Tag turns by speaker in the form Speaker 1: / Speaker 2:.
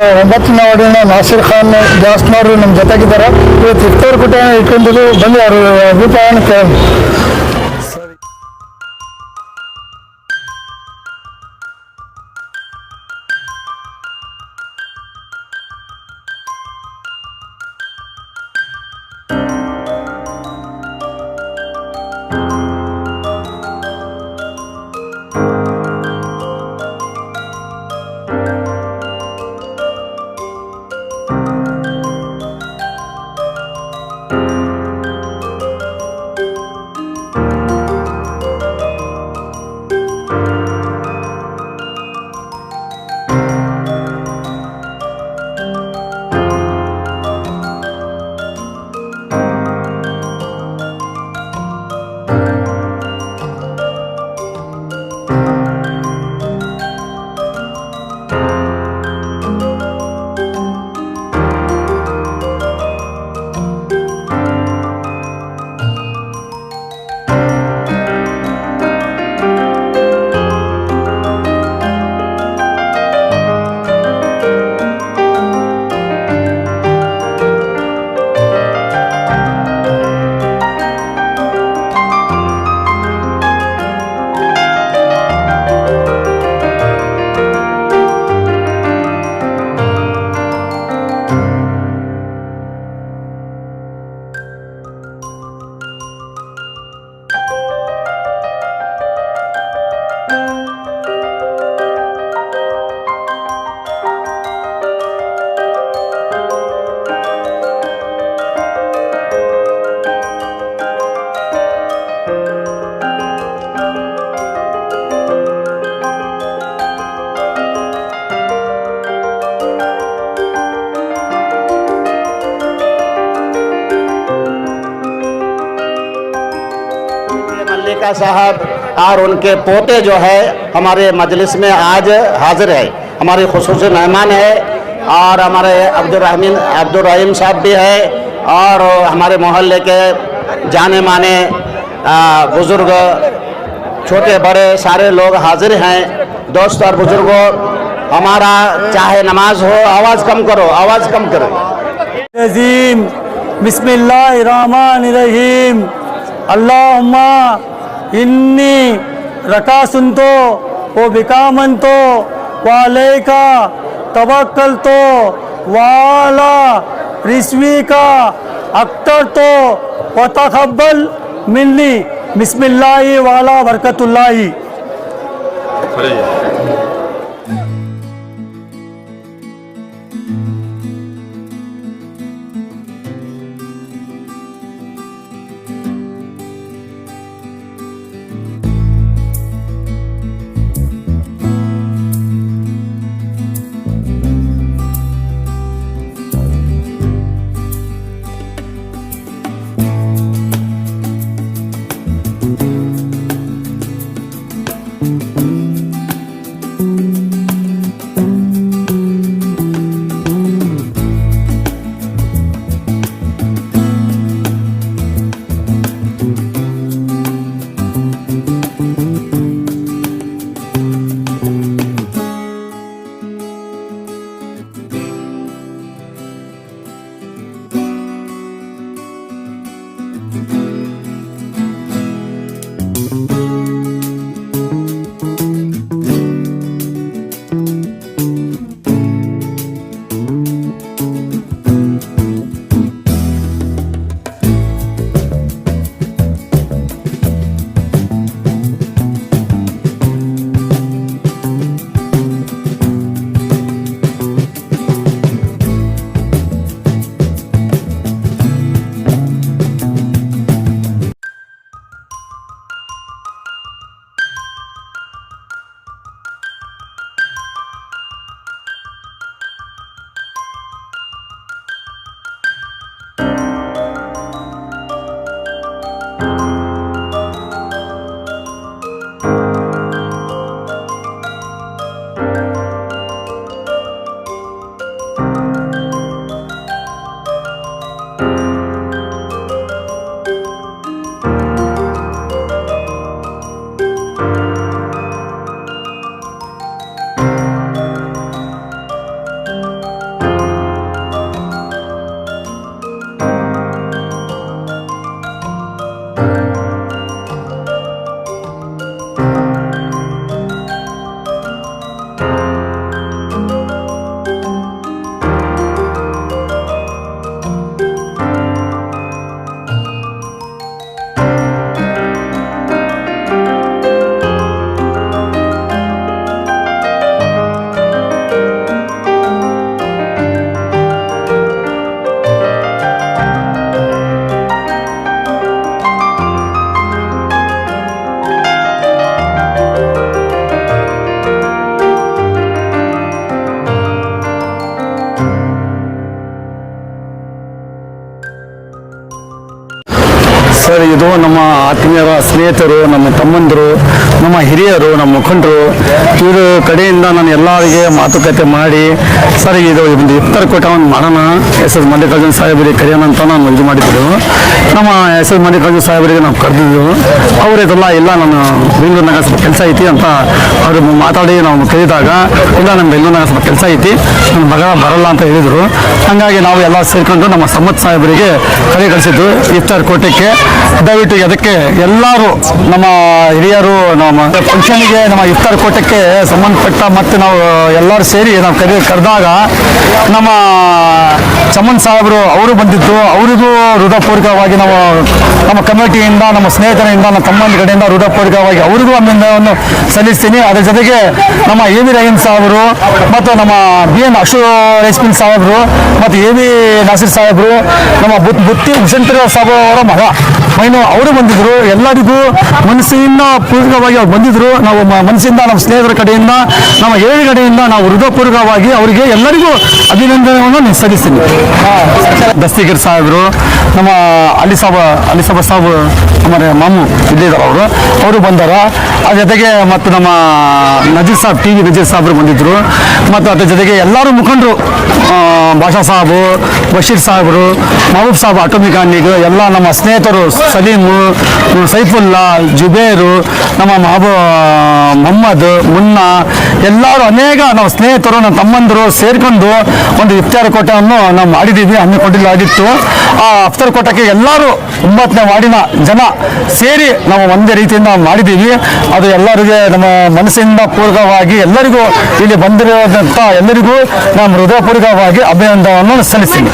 Speaker 1: 9ನೇ ವಾರ್ಡಿನ ನಾಸಿರ್ ಖಾನ್ ಜಾಸ್ನವರು ನಮ್ಮ ಜೊತೆಗಿದ್ದಾರೆ. ಇವತ್ತು ಇಫ್ತಾರ್ ಕೂಟ ಇಟ್ಕೊಂಡಿದ್ದು ಬಂದು ಅವ್ರ ಅಭಿಪ್ರಾಯನ ಕೇಳಿ.
Speaker 2: मल्लिका साहब और उनके पोते जो है हमारे मजलिस में आज हाजिर है, हमारे खुसूसी मेहमान है। और हमारे अब्दुल रहीम साहब भी है और हमारे मोहल्ले के जाने माने बुज़ुर्ग छोटे बड़े सारे लोग हाजिर हैं। दोस्त और बुज़ुर्गों, हमारा चाहे नमाज हो, आवाज़ कम करो, आवाज़ कम करो।
Speaker 3: अज़ीम बिस्मिल्लाहिर्रहमानिर्रहीम अल्लाहुम्मा इन्नी रकासुंतो व बिकामंतो वालेका तवक्कलतो वाला रिस्वीका अक्तरतो व तक़ब्बल मिन्नी बिस्मिल्लाहि वाला बरकतुल्लाहि। ನಮ್ಮ ಆತ್ಮೀಯರ ಸ್ನೇಹಿತರು, ನಮ್ಮ ತಮ್ಮಂದಿರು, ನಮ್ಮ ಹಿರಿಯರು, ನಮ್ಮ ಮುಖಂಡರು ಇವರು ಕಡೆಯಿಂದ ನಾನು ಎಲ್ಲರಿಗೆ ಮಾತುಕತೆ ಮಾಡಿ ಸರ್ ಇದು ಒಂದು ಇಫ್ತಾರ್ ಕೂಟ ಒಂದು ಮಾಡೋಣ ಎಸ್ ಎಸ್ ಮಲ್ಲಿಕಾರ್ಜುನ ಸಾಹೇಬರಿಗೆ ಕರೆಯೋಣ ಅಂತ ನಾನು ಇದು ಮಾಡಿದ್ದೆವು. ನಮ್ಮ ಎಸ್ ಎಸ್ ಮಲ್ಲಿಕಾರ್ಜುನ ಸಾಹೇಬರಿಗೆ ನಾವು ಕರೆದಿದ್ದೆವು. ಅವರು ಇದೆಲ್ಲ ಇಲ್ಲ ನಾನು ಬೆಂಗಳೂರು ನಗರ ಸ್ವಲ್ಪ ಕೆಲಸ ಐತಿ ಅಂತ ಅವರು ಮಾತಾಡಿ ನಾವು ಕರೆದಾಗ ಇಲ್ಲ ನಮ್ಮ ಬೆಂಗಳೂರು ನಗರ ಸ್ವಲ್ಪ ಕೆಲಸ ಐತಿ ನನ್ನ ಮಗ ಬರಲ್ಲ ಅಂತ ಹೇಳಿದರು. ಹಾಗಾಗಿ ನಾವು ಎಲ್ಲ ಸೇರಿಕೊಂಡು ನಮ್ಮ ಸಮ್ಮತ್ ಸಾಹೇಬರಿಗೆ ಕರೆ ಕಳಿಸಿದ್ದು ಇಫ್ತಾರ್ ಕೂಟಕ್ಕೆ. ದಯವಿಟ್ಟು ಅದಕ್ಕೆ ಎಲ್ಲರೂ ನಮ್ಮ ಹಿರಿಯರು ನಮ್ಮ ಫಂಕ್ಷನ್ಗೆ ನಮ್ಮ ಇಫ್ತಾರ್ ಕೂಟಕ್ಕೆ ಸಂಬಂಧಪಟ್ಟ ಮತ್ತು ನಾವು ಎಲ್ಲರೂ ಸೇರಿ ನಾವು ಕರೆದಾಗ ನಮ್ಮ ಚಮನ್ ಸಾಹೇಬರು ಅವರು ಬಂದಿದ್ದು ಅವರಿಗೂ ಹೃದಯಪೂರ್ವಕವಾಗಿ ನಾವು ನಮ್ಮ ಕಮಿಟಿಯಿಂದ ನಮ್ಮ ಸ್ನೇಹಿತರಿಂದ ನಮ್ಮ ತಮ್ಮಂದ ಕಡೆಯಿಂದ ಹೃದಯಪೂರ್ವಕವಾಗಿ ಅವರಿಗೂ ಅಭಿನಂದನೆಯನ್ನು ಸಲ್ಲಿಸ್ತೀನಿ. ಅದರ ಜೊತೆಗೆ ನಮ್ಮ ಎ ವಿ ರಹೀಂ ಸಾಹೇಬರು ಮತ್ತು ನಮ್ಮ ಬಿ ಎನ್ ರೇಸ್ಮಿನ್ ಸಾಹೇಬರು ಮತ್ತು ಎ ವಿ ನಾಸಿರ್ ಸಾಹೇಬರು ನಮ್ಮ ಬುತ್ತಿ ಹುಸೇನ್ಪುರ ಸಾಹೇಬ್ ಅವರ ಮಗ ಮೈನು ಅವರು ಬಂದಿದ್ದರು. ಎಲ್ಲರಿಗೂ ಮನಸ್ಸಿನಿಂದ ಪೂರ್ವಕವಾಗಿ ಅವ್ರು ಬಂದಿದ್ದರು. ನಾವು ಮನಸ್ಸಿಂದ ನಮ್ಮ ಸ್ನೇಹಿತರ ಕಡೆಯಿಂದ ನಮ್ಮ ಏಳು ಕಡೆಯಿಂದ ನಾವು ಹೃದಯಪೂರ್ವಕವಾಗಿ ಅವರಿಗೆ ಎಲ್ಲರಿಗೂ ಅಭಿನಂದನೆಯನ್ನು ಸಲ್ಲಿಸ್ತೀನಿ. ದಸ್ತಿಗರ್ ಸಾಹೇಬರು ನಮ್ಮ ಅಲಿ ಸಾಬ ಸಾಬ್ ನಮ್ಮ ಮಾಮು ಇಲ್ಲಿದ್ದಾರೆ ಅವರು ಬಂದಾರ. ಅದ್ರ ಜೊತೆಗೆ ಮತ್ತು ನಮ್ಮ ನಜೀರ್ ಸಾಬ್ ಟಿ ವಿ ನಜೀರ್ ಸಾಹೇಬರು ಬಂದಿದ್ದರು. ಮತ್ತು ಅದ್ರ ಜೊತೆಗೆ ಎಲ್ಲರೂ ಮುಖಂಡರು ಭಾಷಾ ಸಾಹೇಬು, ಬಶೀರ್ ಸಾಹೇಬರು, ಮಹಬೂಬ್ ಸಾಹೇಬ್ ಆಟೋಮಿಕ್ ಅನ್ನಿಗೆ ಎಲ್ಲ ನಮ್ಮ ಸ್ನೇಹಿತರು ಸಲೀಮು, ಸೈಫುಲ್ಲಾ, ಜುಬೇರು, ನಮ್ಮ ಮೊಹಮ್ಮದ್, ಮುನ್ನಾ ಎಲ್ಲರೂ ಅನೇಕ ನಾವು ಸ್ನೇಹಿತರು ನಮ್ಮ ತಮ್ಮಂದರು ಸೇರಿಕೊಂಡು ಒಂದು ಇಫ್ತಾರ್ ಕೂಟವನ್ನು ನಾವು ಮಾಡಿದ್ದೀವಿ, ಹಮ್ಮಿಕೊಂಡಿದ್ದು. ಆ ಇಫ್ತಾರ್ ಕೂಟಕ್ಕೆ ಎಲ್ಲರೂ 9ನೇ ವಾರ್ಡಿನ ಜನ ಸೇರಿ ನಾವು ಒಂದೇ ರೀತಿಯಿಂದ ಮಾಡಿದ್ದೀವಿ. ಅದು ಎಲ್ಲರಿಗೆ ನಮ್ಮ ಮನಸ್ಸಿಂದ ಪೂರ್ವಕವಾಗಿ ಎಲ್ಲರಿಗೂ ಇಲ್ಲಿ ಬಂದಿರೋದಂಥ ಎಲ್ಲರಿಗೂ ನಮ್ಮ ಹೃದಯಪೂರ್ವಕವಾಗಿ ಅಭಿನಂದನೆಯನ್ನು ಸಲ್ಲಿಸ್ತೀನಿ.